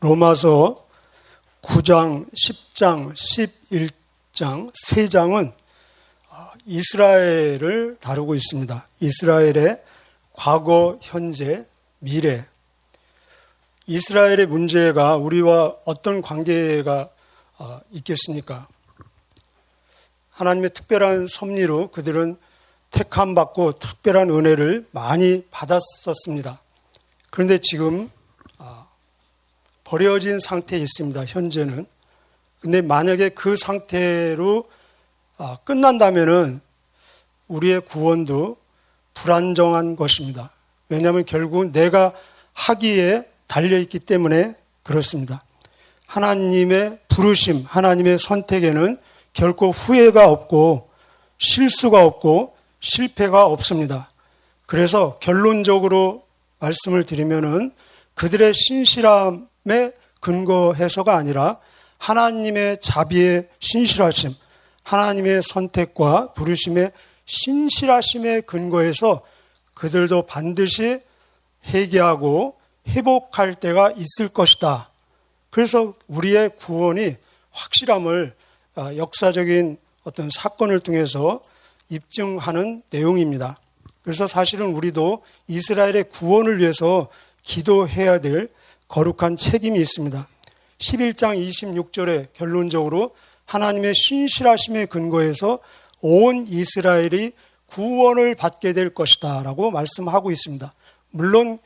로마서 9장, 10장, 11장, 3장은 이스라엘을 다루고 있습니다. 이스라엘의 과거, 현재, 미래. 이스라엘의 문제가 우리와 어떤 관계가 있겠습니까? 하나님의 특별한 섭리로 그들은 택함받고 특별한 은혜를 많이 받았었습니다. 그런데 지금 버려진 상태에 있습니다. 현재는. 근데 만약에 그 상태로 끝난다면은 우리의 구원도 불안정한 것입니다. 왜냐하면 결국은 내가 하기에 달려있기 때문에 그렇습니다. 하나님의 부르심, 하나님의 선택에는 결코 후회가 없고 실수가 없고 실패가 없습니다. 그래서 결론적으로 말씀을 드리면은 그들의 신실함에 근거해서가 아니라 하나님의 자비의 신실하심, 하나님의 선택과 부르심의 신실하심에 근거해서 그들도 반드시 회개하고 회복할 때가 있을 것이다. 그래서 우리의 구원이 확실함을 역사적인 어떤 사건을 통해서 입증하는 내용입니다. 그래서 사실은 우리도 이스라엘의 구원을 위해서 기도해야 될 거룩한 책임이 있습니다. 11장 26절에 결론적으로 하나님의 신실하심에 근거해서 온 이스라엘이 구원을 받게 될 것이다 라고 말씀하고 있습니다. 물론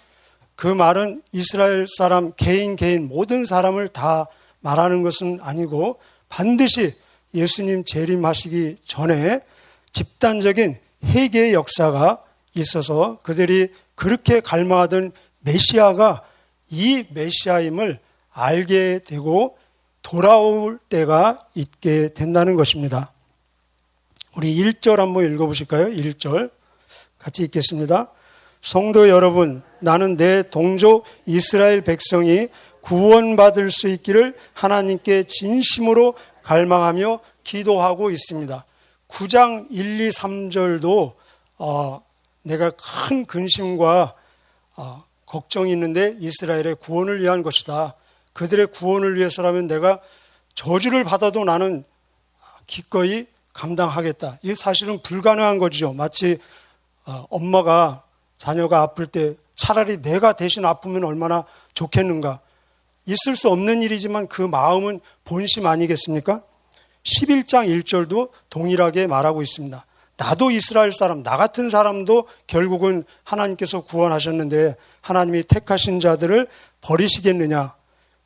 그 말은 이스라엘 사람 개인 모든 사람을 다 말하는 것은 아니고 반드시 예수님 재림하시기 전에 집단적인 회개의 역사가 있어서 그들이 그렇게 갈망하던 메시아가 이 메시아임을 알게 되고 돌아올 때가 있게 된다는 것입니다. 우리 1절 한번 읽어보실까요? 1절 같이 읽겠습니다. 성도 여러분, 나는 내 동족 이스라엘 백성이 구원받을 수 있기를 하나님께 진심으로 갈망하며 기도하고 있습니다. 9장 1, 2, 3절도 내가 큰 근심과 걱정이 있는데 이스라엘의 구원을 위한 것이다. 그들의 구원을 위해서라면 내가 저주를 받아도 나는 기꺼이 감당하겠다. 이게 사실은 불가능한 거죠. 마치 엄마가 자녀가 아플 때 차라리 내가 대신 아프면 얼마나 좋겠는가. 있을 수 없는 일이지만 그 마음은 본심 아니겠습니까? 11장 1절도 동일하게 말하고 있습니다. 나도 이스라엘 사람, 나 같은 사람도 결국은 하나님께서 구원하셨는데 하나님이 택하신 자들을 버리시겠느냐.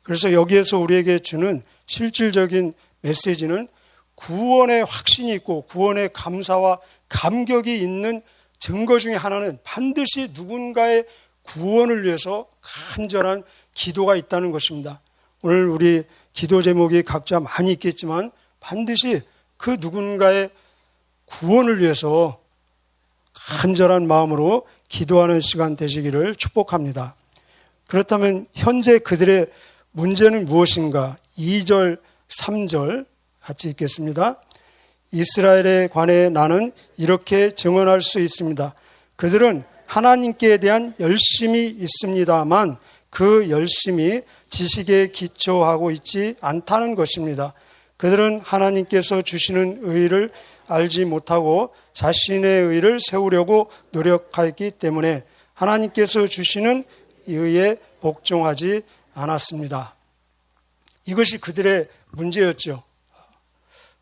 그래서 여기에서 우리에게 주는 실질적인 메시지는 구원의 확신이 있고 구원의 감사와 감격이 있는 증거 중에 하나는 반드시 누군가의 구원을 위해서 간절한 기도가 있다는 것입니다. 오늘 우리 기도 제목이 각자 많이 있겠지만 반드시 그 누군가의 구원을 위해서 간절한 마음으로 기도하는 시간 되시기를 축복합니다. 그렇다면 현재 그들의 문제는 무엇인가? 2절, 3절 같이 읽겠습니다. 이스라엘에 관해 나는 이렇게 증언할 수 있습니다. 그들은 하나님께 대한 열심이 있습니다만 그 열심이 지식에 기초하고 있지 않다는 것입니다. 그들은 하나님께서 주시는 의를 알지 못하고 자신의 의를 세우려고 노력하였기 때문에 하나님께서 주시는 의에 복종하지 않았습니다. 이것이 그들의 문제였죠.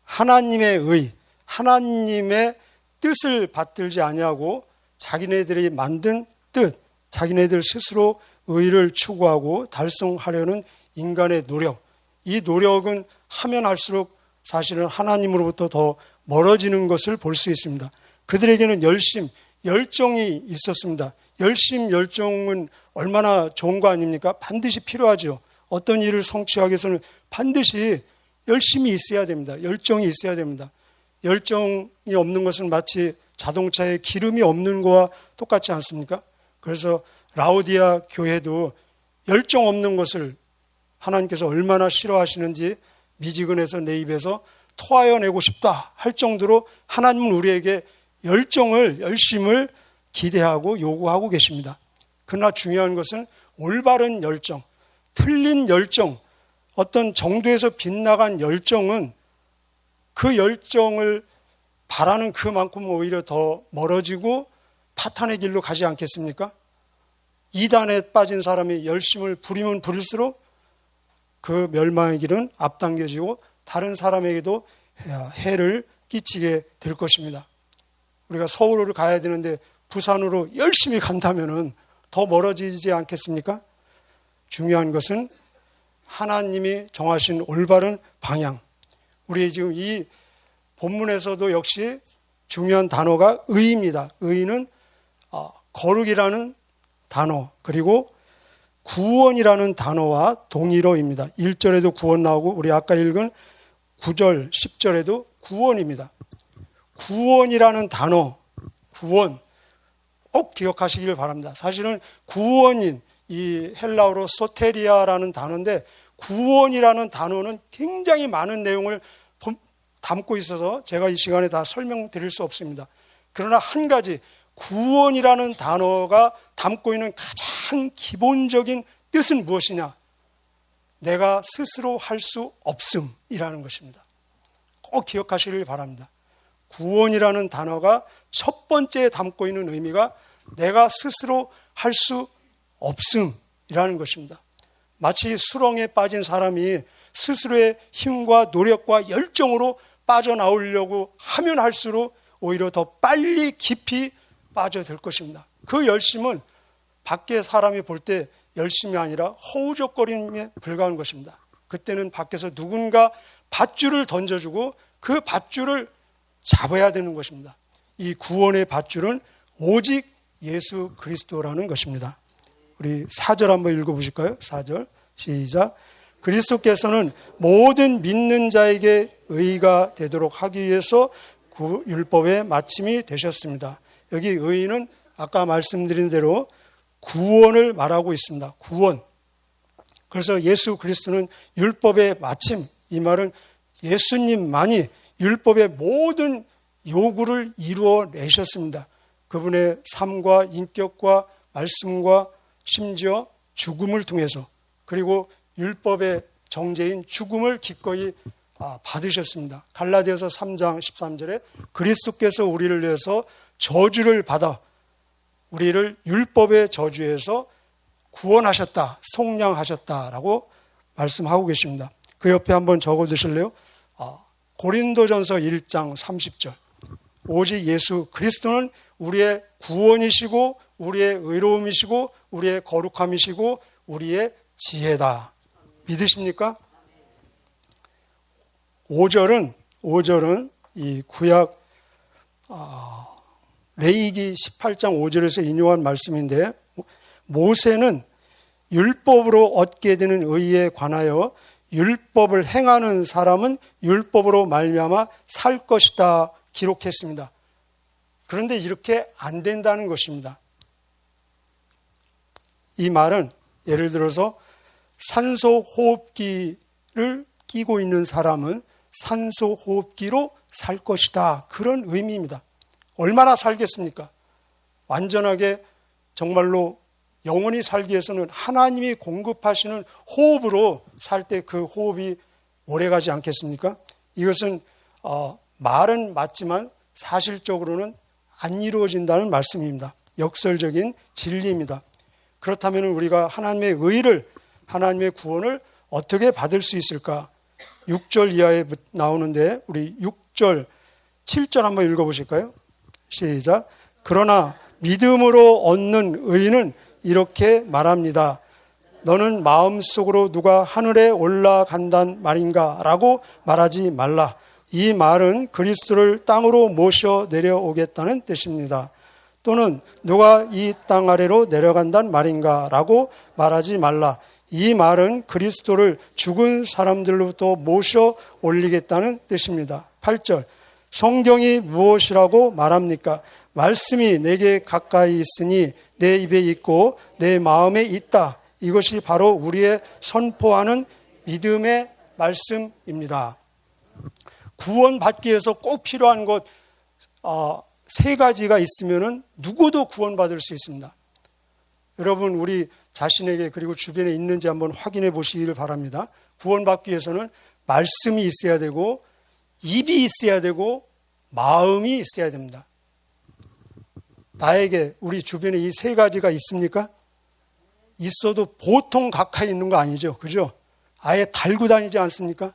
하나님의 의, 하나님의 뜻을 받들지 아니하고 자기네들이 만든 뜻, 자기네들 스스로 의를 추구하고 달성하려는 인간의 노력, 이 노력은 하면 할수록 사실은 하나님으로부터 더 멀어지는 것을 볼 수 있습니다. 그들에게는 열정이 있었습니다. 열정은 얼마나 좋은 거 아닙니까? 반드시 필요하죠. 어떤 일을 성취하기 위해서는 반드시 열심이 있어야 됩니다. 열정이 있어야 됩니다. 열정이 없는 것은 마치 자동차에 기름이 없는 거와 똑같지 않습니까? 그래서 라오디아 교회도 열정 없는 것을 하나님께서 얼마나 싫어하시는지 미지근해서 내 입에서 토하여내고 싶다 할 정도로 하나님은 우리에게 열심을 기대하고 요구하고 계십니다. 그러나 중요한 것은 올바른 열정, 틀린 열정, 어떤 정도에서 빗나간 열정은 그 열정을 바라는 그만큼 오히려 더 멀어지고 파탄의 길로 가지 않겠습니까? 이단에 빠진 사람이 열심을 부리면 부릴수록 그 멸망의 길은 앞당겨지고 다른 사람에게도 해를 끼치게 될 것입니다. 우리가 서울을 가야 되는데 부산으로 열심히 간다면 더 멀어지지 않겠습니까? 중요한 것은 하나님이 정하신 올바른 방향. 우리 지금 이 본문에서도 역시 중요한 단어가 의입니다. 의는 거룩이라는 단어, 그리고 구원이라는 단어와 동일어입니다. 1절에도 구원 나오고 우리 아까 읽은 9절, 10절에도 구원입니다. 구원이라는 단어, 구원 꼭 기억하시길 바랍니다. 사실은 구원인 이 헬라어로 소테리아라는 단어인데 구원이라는 단어는 굉장히 많은 내용을 담고 있어서 제가 이 시간에 다 설명드릴 수 없습니다. 그러나 한 가지 구원이라는 단어가 담고 있는 가장 기본적인 뜻은 무엇이냐? 내가 스스로 할 수 없음이라는 것입니다. 꼭 기억하시길 바랍니다. 구원이라는 단어가 첫 번째 담고 있는 의미가 내가 스스로 할 수 없음이라는 것입니다. 마치 수렁에 빠진 사람이 스스로의 힘과 노력과 열정으로 빠져나오려고 하면 할수록 오히려 더 빨리 깊이 빠져들 것입니다. 그 열심은 밖에 사람이 볼 때 열심이 아니라 허우적거림에 불과한 것입니다. 그때는 밖에서 누군가 밧줄을 던져주고 그 밧줄을 잡아야 되는 것입니다. 이 구원의 밧줄은 오직 예수 그리스도라는 것입니다. 우리 4절 한번 읽어보실까요? 4절 시작. 그리스도께서는 모든 믿는 자에게 의가 되도록 하기 위해서 율법의 마침이 되셨습니다. 여기 의는 아까 말씀드린 대로 구원을 말하고 있습니다. 구원. 그래서 예수 그리스도는 율법의 마침, 이 말은 예수님만이 율법의 모든 요구를 이루어내셨습니다. 그분의 삶과 인격과 말씀과 심지어 죽음을 통해서, 그리고 율법의 정죄인 죽음을 기꺼이 받으셨습니다. 갈라디아서 3장 13절에 그리스도께서 우리를 위해서 저주를 받아 우리를 율법의 저주에서 구원하셨다, 속량하셨다라고 말씀하고 계십니다. 그 옆에 한번 적어두실래요? 고린도전서 1장 30절. 오직 예수 그리스도는 우리의 구원이시고 우리의 의로움이시고 우리의 거룩함이시고 우리의 지혜다. 믿으십니까? 5절은 이 구약 레위기 18장 5절에서 인용한 말씀인데, 모세는 율법으로 얻게 되는 의에 관하여 율법을 행하는 사람은 율법으로 말미암아 살 것이다 기록했습니다. 그런데 이렇게 안 된다는 것입니다. 이 말은 예를 들어서 산소 호흡기를 끼고 있는 사람은 산소 호흡기로 살 것이다, 그런 의미입니다. 얼마나 살겠습니까? 완전하게 정말로 영원히 살기 위해서는 하나님이 공급하시는 호흡으로 살 때 그 호흡이 오래가지 않겠습니까? 이것은 말은 맞지만 사실적으로는 안 이루어진다는 말씀입니다. 역설적인 진리입니다. 그렇다면 우리가 하나님의 의를, 하나님의 구원을 어떻게 받을 수 있을까? 6절 이하에 나오는데 우리 6절, 7절 한번 읽어보실까요? 시작. 그러나 믿음으로 얻는 의는 이렇게 말합니다. 너는 마음속으로 누가 하늘에 올라간단 말인가? 라고 말하지 말라. 이 말은 그리스도를 땅으로 모셔 내려오겠다는 뜻입니다. 또는 누가 이 땅 아래로 내려간단 말인가? 라고 말하지 말라. 이 말은 그리스도를 죽은 사람들로부터 모셔 올리겠다는 뜻입니다. 8절. 성경이 무엇이라고 말합니까? 말씀이 내게 가까이 있으니 내 입에 있고 내 마음에 있다. 이것이 바로 우리의 선포하는 믿음의 말씀입니다. 구원받기 위해서 꼭 필요한 것 세 가지가 있으면 누구도 구원받을 수 있습니다. 여러분, 우리 자신에게 그리고 주변에 있는지 한번 확인해 보시기를 바랍니다. 구원받기 위해서는 말씀이 있어야 되고 입이 있어야 되고 마음이 있어야 됩니다. 나에게 우리 주변에 이 세 가지가 있습니까? 있어도 보통 가까이 있는 거 아니죠. 그죠? 아예 달고 다니지 않습니까?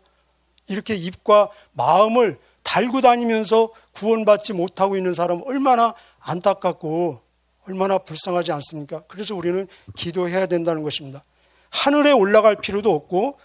이렇게 입과 마음을 달고 다니면서 구원받지 못하고 있는 사람은 얼마나 안타깝고 얼마나 불쌍하지 않습니까? 그래서 우리는 기도해야 된다는 것입니다. 하늘에 올라갈 필요도 없고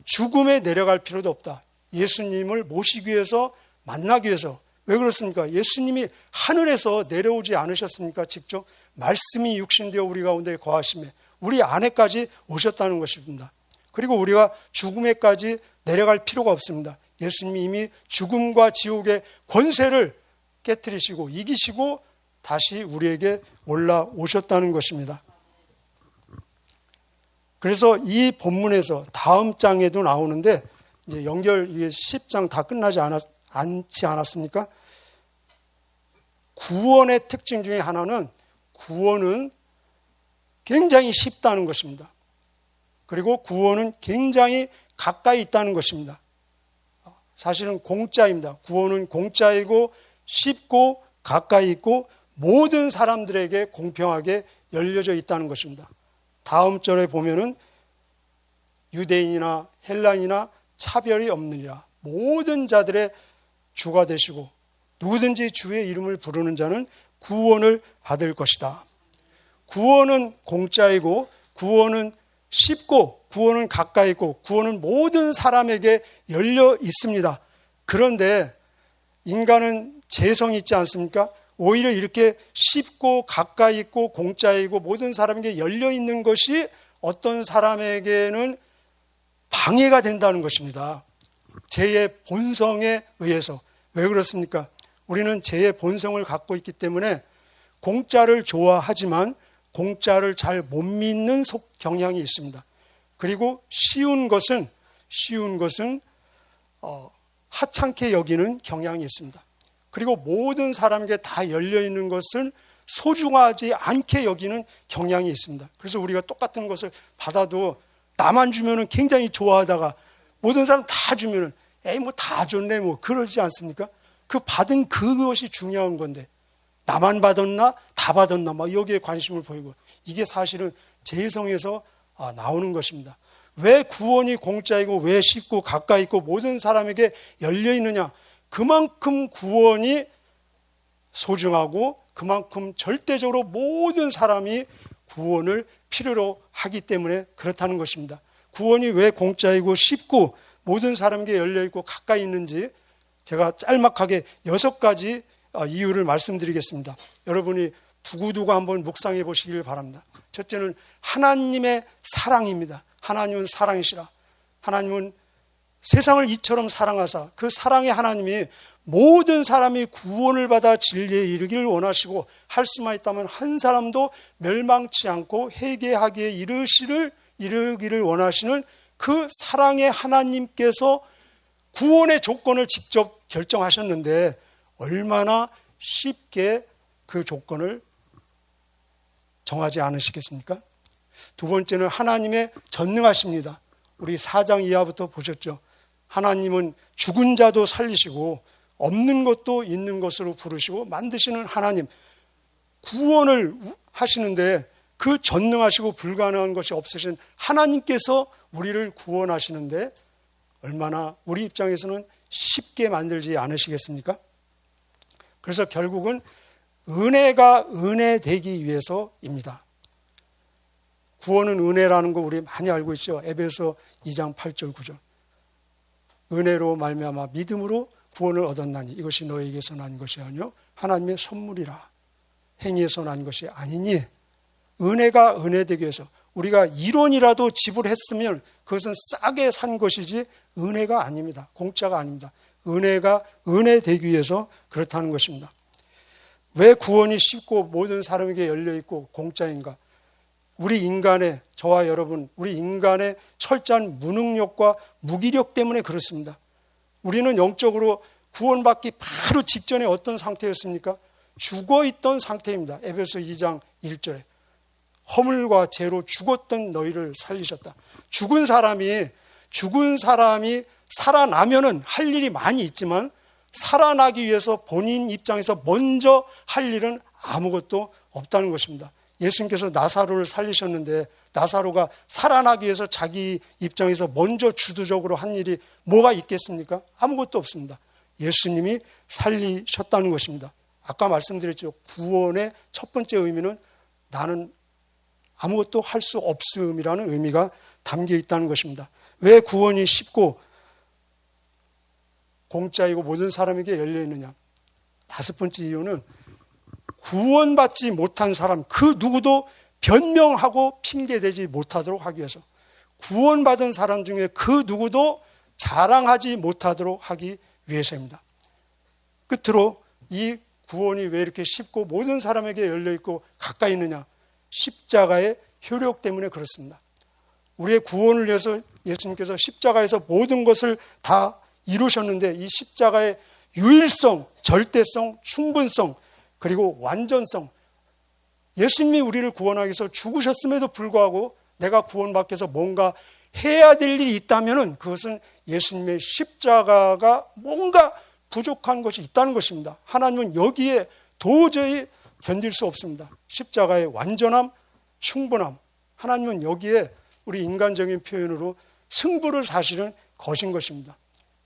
죽음에 내려갈 필요도 없다. 예수님을 모시기 위해서 만나기 위해서. 왜 그렇습니까? 예수님이 하늘에서 내려오지 않으셨습니까? 직접 말씀이 육신되어 우리 가운데 거하심에 우리 안에까지 오셨다는 것입니다. 그리고 우리가 죽음에까지 내려갈 필요가 없습니다. 예수님이 이미 죽음과 지옥의 권세를 깨뜨리시고 이기시고 다시 우리에게 올라오셨다는 것입니다. 그래서 이 본문에서 다음 장에도 나오는데 이제 이게 10장 다 끝나지 않지 않았습니까? 구원의 특징 중에 하나는 구원은 굉장히 쉽다는 것입니다. 그리고 구원은 굉장히 가까이 있다는 것입니다. 사실은 공짜입니다. 구원은 공짜이고 쉽고 가까이 있고 모든 사람들에게 공평하게 열려져 있다는 것입니다. 다음 절에 보면은 유대인이나 헬라인이나 차별이 없느니라. 모든 자들의 주가 되시고 누구든지 주의 이름을 부르는 자는 구원을 받을 것이다. 구원은 공짜이고 구원은 쉽고 구원은 가까이 있고 구원은 모든 사람에게 열려 있습니다. 그런데 인간은 재성이 있지 않습니까? 오히려 이렇게 쉽고 가까이 있고 공짜이고 모든 사람에게 열려 있는 것이 어떤 사람에게는 방해가 된다는 것입니다. 죄의 본성에 의해서. 왜 그렇습니까? 우리는 죄의 본성을 갖고 있기 때문에 공짜를 좋아하지만 공짜를 잘 못 믿는 경향이 있습니다. 그리고 쉬운 것은 하찮게 여기는 경향이 있습니다. 그리고 모든 사람에게 다 열려있는 것은 소중하지 않게 여기는 경향이 있습니다. 그래서 우리가 똑같은 것을 받아도 나만 주면은 굉장히 좋아하다가 모든 사람 다 주면은 에이 뭐 다 줬네 뭐 그러지 않습니까? 그 받은 그것이 중요한 건데 나만 받았나 다 받았나 막 여기에 관심을 보이고 이게 사실은 죄성에서 나오는 것입니다. 왜 구원이 공짜이고 왜 쉽고 가까이 있고 모든 사람에게 열려 있느냐? 그만큼 구원이 소중하고 그만큼 절대적으로 모든 사람이 구원을 필요로 하기 때문에 그렇다는 것입니다. 구원이 왜 공짜이고 쉽고 모든 사람에게 열려있고 가까이 있는지 제가 짤막하게 6가지 이유를 말씀드리겠습니다. 여러분이 두고두고 한번 묵상해 보시길 바랍니다. 첫째는 하나님의 사랑입니다. 하나님은 사랑이시라. 하나님은 세상을 이처럼 사랑하사 그 사랑의 하나님이 모든 사람이 구원을 받아 진리에 이르기를 원하시고 할 수만 있다면 한 사람도 멸망치 않고 회개하기에 이르기를 원하시는 그 사랑의 하나님께서 구원의 조건을 직접 결정하셨는데 얼마나 쉽게 그 조건을 정하지 않으시겠습니까? 두 번째는 하나님의 전능하십니다. 우리 4장 이하부터 보셨죠. 하나님은 죽은 자도 살리시고 없는 것도 있는 것으로 부르시고 만드시는 하나님, 구원을 하시는데 그 전능하시고 불가능한 것이 없으신 하나님께서 우리를 구원하시는데 얼마나 우리 입장에서는 쉽게 만들지 않으시겠습니까? 그래서 결국은 은혜가 은혜되기 위해서입니다. 구원은 은혜라는 거 우리 많이 알고 있죠. 에베소 2장 8절 9절. 은혜로 말미암아 믿음으로 구원을 얻었나니 이것이 너에게서 난 것이 아니요 하나님의 선물이라. 행위에서 난 것이 아니니 은혜가 은혜되기 위해서 우리가 1원이라도 지불했으면 그것은 싸게 산 것이지 은혜가 아닙니다. 공짜가 아닙니다. 은혜가 은혜되기 위해서 그렇다는 것입니다. 왜 구원이 쉽고 모든 사람에게 열려있고 공짜인가? 우리 인간의, 저와 여러분, 우리 인간의 철저한 무능력과 무기력 때문에 그렇습니다. 우리는 영적으로 구원받기 바로 직전에 어떤 상태였습니까? 죽어있던 상태입니다. 에베소 2장 1절에. 허물과 죄로 죽었던 너희를 살리셨다. 죽은 사람이 살아나면은 할 일이 많이 있지만 살아나기 위해서 본인 입장에서 먼저 할 일은 아무것도 없다는 것입니다. 예수님께서 나사로를 살리셨는데 나사로가 살아나기 위해서 자기 입장에서 먼저 주도적으로 한 일이 뭐가 있겠습니까? 아무것도 없습니다. 예수님이 살리셨다는 것입니다. 아까 말씀드렸죠. 구원의 첫 번째 의미는 나는 아무것도 할 수 없음이라는 의미가 담겨 있다는 것입니다. 왜 구원이 쉽고 공짜이고 모든 사람에게 열려 있느냐? 다섯 번째 이유는 구원받지 못한 사람 그 누구도 변명하고 핑계대지 못하도록 하기 위해서, 구원받은 사람 중에 그 누구도 자랑하지 못하도록 하기 위해서입니다. 끝으로 이 구원이 왜 이렇게 쉽고 모든 사람에게 열려있고 가까이 있느냐? 십자가의 효력 때문에 그렇습니다. 우리의 구원을 위해서 예수님께서 십자가에서 모든 것을 다 이루셨는데 이 십자가의 유일성, 절대성, 충분성, 그리고 완전성, 예수님이 우리를 구원하기 위해서 죽으셨음에도 불구하고 내가 구원받기 위해서 뭔가 해야 될 일이 있다면 그것은 예수님의 십자가가 뭔가 부족한 것이 있다는 것입니다. 하나님은 여기에 도저히 견딜 수 없습니다. 십자가의 완전함, 충분함, 하나님은 여기에 우리 인간적인 표현으로 승부를 사실은 거신 것입니다.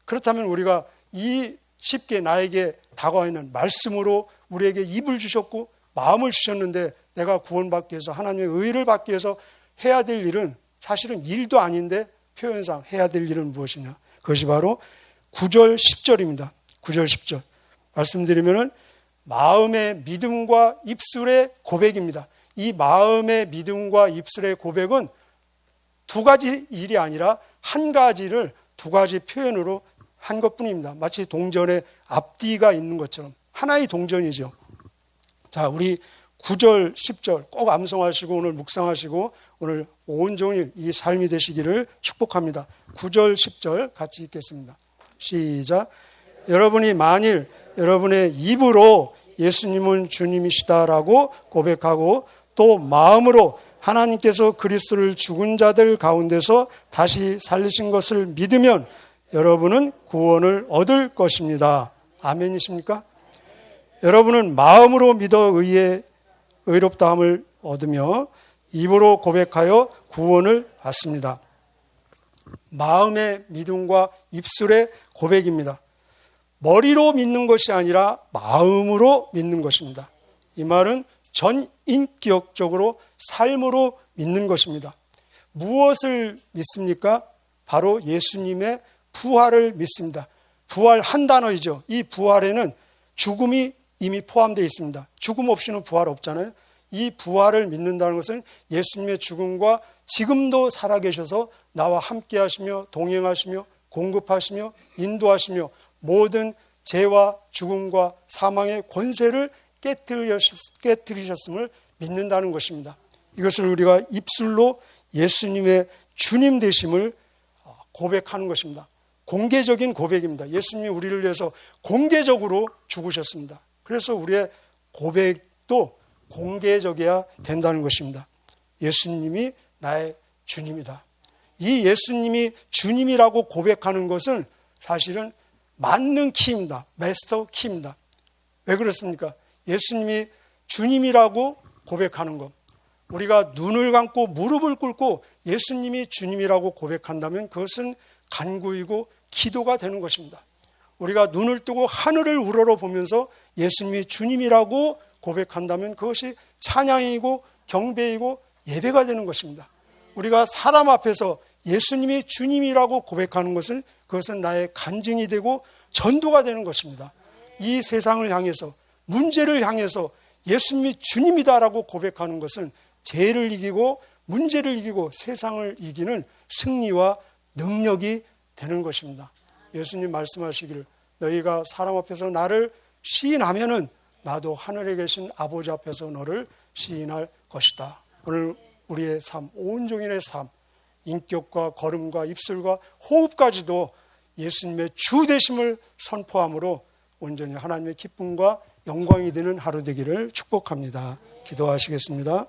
그렇다면 우리가 이 쉽게 나에게 다가와 있는 말씀으로 우리에게 입을 주셨고 마음을 주셨는데 내가 구원받기 위해서 하나님의 의를 받기 위해서 해야 될 일은 사실은 일도 아닌데 표현상 해야 될 일은 무엇이냐? 그것이 바로 9절 10절입니다. 9절 10절 말씀드리면은 마음의 믿음과 입술의 고백입니다. 이 마음의 믿음과 입술의 고백은 두 가지 일이 아니라 한 가지를 두 가지 표현으로 한 것뿐입니다. 마치 동전에 앞뒤가 있는 것처럼 하나의 동전이죠. 자, 우리 9절, 10절 꼭 암송하시고 오늘 묵상하시고 오늘 온종일 이 삶이 되시기를 축복합니다. 9절, 10절 같이 읽겠습니다. 시작. 여러분이 만일 여러분의 입으로 예수님은 주님이시다라고 고백하고 또 마음으로 하나님께서 그리스도를 죽은 자들 가운데서 다시 살리신 것을 믿으면 여러분은 구원을 얻을 것입니다. 아멘이십니까? 여러분은 마음으로 믿어 의롭다함을 얻으며 입으로 고백하여 구원을 받습니다. 마음의 믿음과 입술의 고백입니다. 머리로 믿는 것이 아니라 마음으로 믿는 것입니다. 이 말은 전인격적으로 삶으로 믿는 것입니다. 무엇을 믿습니까? 바로 예수님의 부활을 믿습니다. 부활 한 단어이죠. 이 부활에는 죽음이 이미 포함되어 있습니다. 죽음 없이는 부활 없잖아요. 이 부활을 믿는다는 것은 예수님의 죽음과 지금도 살아계셔서 나와 함께 하시며 동행하시며 공급하시며 인도하시며 모든 죄와 죽음과 사망의 권세를 깨뜨리셨음을 믿는다는 것입니다. 이것을 우리가 입술로 예수님의 주님 되심을 고백하는 것입니다. 공개적인 고백입니다. 예수님이 우리를 위해서 공개적으로 죽으셨습니다. 그래서 우리의 고백도 공개적이어야 된다는 것입니다. 예수님이 나의 주님이다. 이 예수님이 주님이라고 고백하는 것은 사실은 맞는 키입니다. 마스터 키입니다. 왜 그렇습니까? 예수님이 주님이라고 고백하는 것. 우리가 눈을 감고 무릎을 꿇고 예수님이 주님이라고 고백한다면 그것은 간구이고 기도가 되는 것입니다. 우리가 눈을 뜨고 하늘을 우러러 보면서 예수님이 주님이라고 고백한다면 그것이 찬양이고 경배이고 예배가 되는 것입니다. 우리가 사람 앞에서 예수님이 주님이라고 고백하는 것은 그것은 나의 간증이 되고 전도가 되는 것입니다. 이 세상을 향해서 문제를 향해서 예수님이 주님이다라고 고백하는 것은 죄를 이기고 문제를 이기고 세상을 이기는 승리와 능력이 되는 것입니다. 예수님 말씀하시기를 너희가 사람 앞에서 나를 시인하면은 나도 하늘에 계신 아버지 앞에서 너를 시인할 것이다. 오늘 우리의 삶, 온종일의 삶, 인격과 걸음과 입술과 호흡까지도 예수님의 주 되심을 선포함으로 온전히 하나님의 기쁨과 영광이 되는 하루 되기를 축복합니다. 기도하시겠습니다.